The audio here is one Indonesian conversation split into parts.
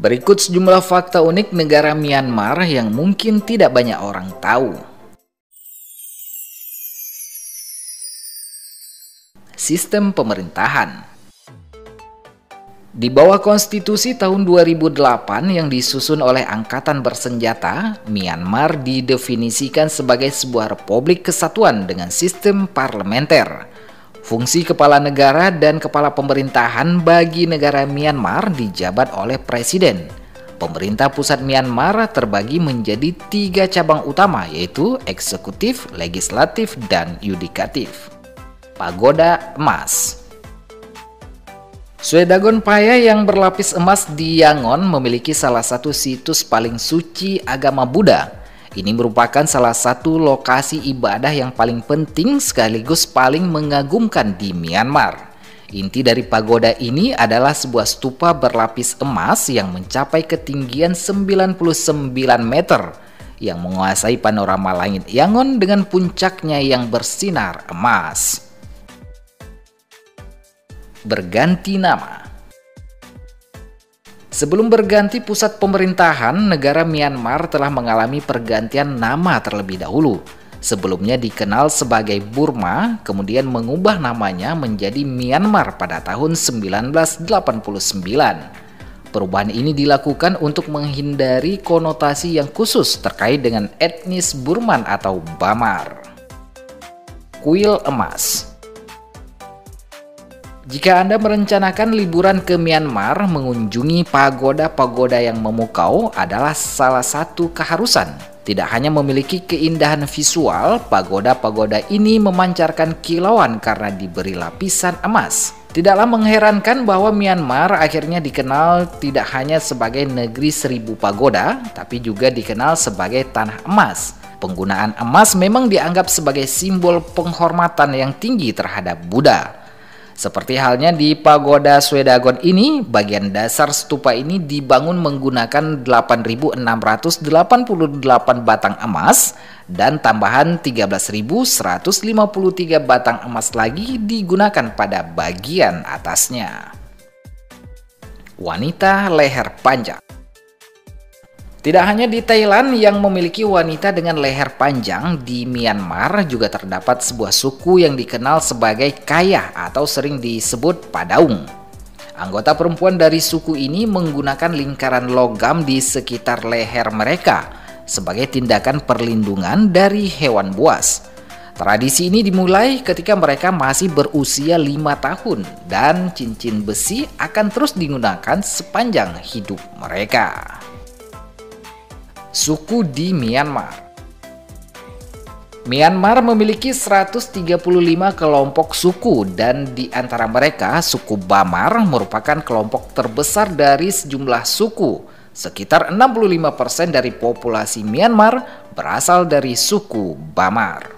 Berikut sejumlah fakta unik negara Myanmar yang mungkin tidak banyak orang tahu. Sistem pemerintahan. Di bawah konstitusi tahun 2008 yang disusun oleh Angkatan Bersenjata, Myanmar didefinisikan sebagai sebuah republik kesatuan dengan sistem parlementer. Fungsi kepala negara dan kepala pemerintahan bagi negara Myanmar dijabat oleh presiden. Pemerintah pusat Myanmar terbagi menjadi 3 cabang utama, yaitu eksekutif, legislatif, dan yudikatif. Pagoda emas. Swedagon Paya yang berlapis emas di Yangon memiliki salah satu situs paling suci agama Buddha. Ini merupakan salah satu lokasi ibadah yang paling penting sekaligus paling mengagumkan di Myanmar. Inti dari pagoda ini adalah sebuah stupa berlapis emas yang mencapai ketinggian 99 meter yang menguasai panorama langit Yangon dengan puncaknya yang bersinar emas. Berganti nama. Sebelum berganti pusat pemerintahan, negara Myanmar telah mengalami pergantian nama terlebih dahulu. Sebelumnya dikenal sebagai Burma, kemudian mengubah namanya menjadi Myanmar pada tahun 1989. Perubahan ini dilakukan untuk menghindari konotasi yang khusus terkait dengan etnis Burman atau Bamar. Kuil emas. Jika Anda merencanakan liburan ke Myanmar, mengunjungi pagoda-pagoda yang memukau adalah salah satu keharusan. Tidak hanya memiliki keindahan visual, pagoda-pagoda ini memancarkan kilauan karena diberi lapisan emas. Tidaklah mengherankan bahwa Myanmar akhirnya dikenal tidak hanya sebagai negeri 1000 pagoda, tapi juga dikenal sebagai tanah emas. Penggunaan emas memang dianggap sebagai simbol penghormatan yang tinggi terhadap Buddha. Seperti halnya di pagoda Swedagon ini, bagian dasar stupa ini dibangun menggunakan 8.688 batang emas dan tambahan 13.153 batang emas lagi digunakan pada bagian atasnya. Wanita leher panjang. Tidak hanya di Thailand yang memiliki wanita dengan leher panjang, di Myanmar juga terdapat sebuah suku yang dikenal sebagai Kayah atau sering disebut Padaung. Anggota perempuan dari suku ini menggunakan lingkaran logam di sekitar leher mereka sebagai tindakan perlindungan dari hewan buas. Tradisi ini dimulai ketika mereka masih berusia 5 tahun dan cincin besi akan terus digunakan sepanjang hidup mereka. Suku di Myanmar. Myanmar memiliki 135 kelompok suku dan di antara mereka suku Bamar merupakan kelompok terbesar dari sejumlah suku. Sekitar 65% dari populasi Myanmar berasal dari suku Bamar.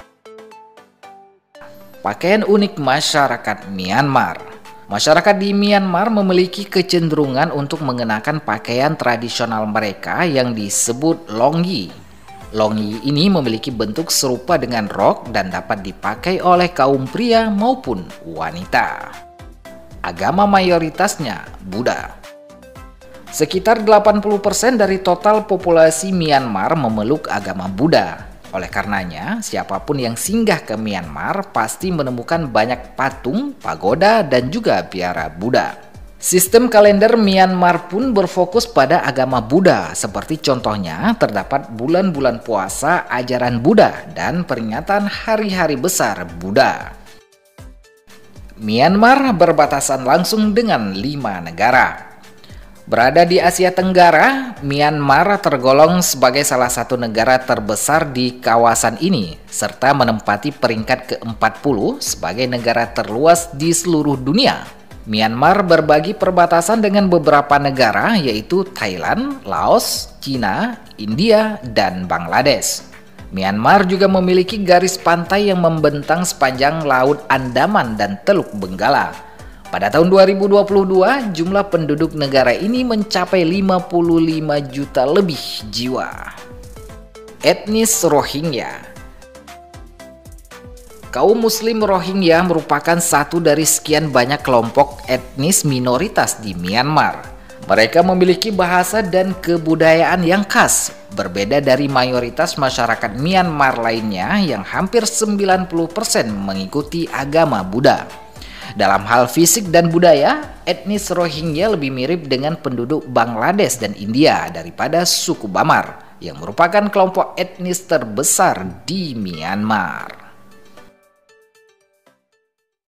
Pakaian unik masyarakat Myanmar. Masyarakat di Myanmar memiliki kecenderungan untuk mengenakan pakaian tradisional mereka yang disebut longgi. Longgi ini memiliki bentuk serupa dengan rok dan dapat dipakai oleh kaum pria maupun wanita. Agama mayoritasnya Buddha. Sekitar 80% dari total populasi Myanmar memeluk agama Buddha. Oleh karenanya, siapapun yang singgah ke Myanmar pasti menemukan banyak patung, pagoda, dan juga biara Buddha. Sistem kalender Myanmar pun berfokus pada agama Buddha, seperti contohnya terdapat bulan-bulan puasa ajaran Buddha dan peringatan hari-hari besar Buddha. Myanmar berbatasan langsung dengan 5 negara. Berada di Asia Tenggara, Myanmar tergolong sebagai salah satu negara terbesar di kawasan ini, serta menempati peringkat ke-40 sebagai negara terluas di seluruh dunia. Myanmar berbagi perbatasan dengan beberapa negara yaitu Thailand, Laos, Cina, India, dan Bangladesh. Myanmar juga memiliki garis pantai yang membentang sepanjang Laut Andaman dan Teluk Benggala. Pada tahun 2022, jumlah penduduk negara ini mencapai 55 juta lebih jiwa. Etnis Rohingya. Kaum Muslim Rohingya merupakan satu dari sekian banyak kelompok etnis minoritas di Myanmar. Mereka memiliki bahasa dan kebudayaan yang khas, berbeda dari mayoritas masyarakat Myanmar lainnya yang hampir 90% mengikuti agama Buddha. Dalam hal fisik dan budaya, etnis Rohingya lebih mirip dengan penduduk Bangladesh dan India daripada suku Bamar, yang merupakan kelompok etnis terbesar di Myanmar.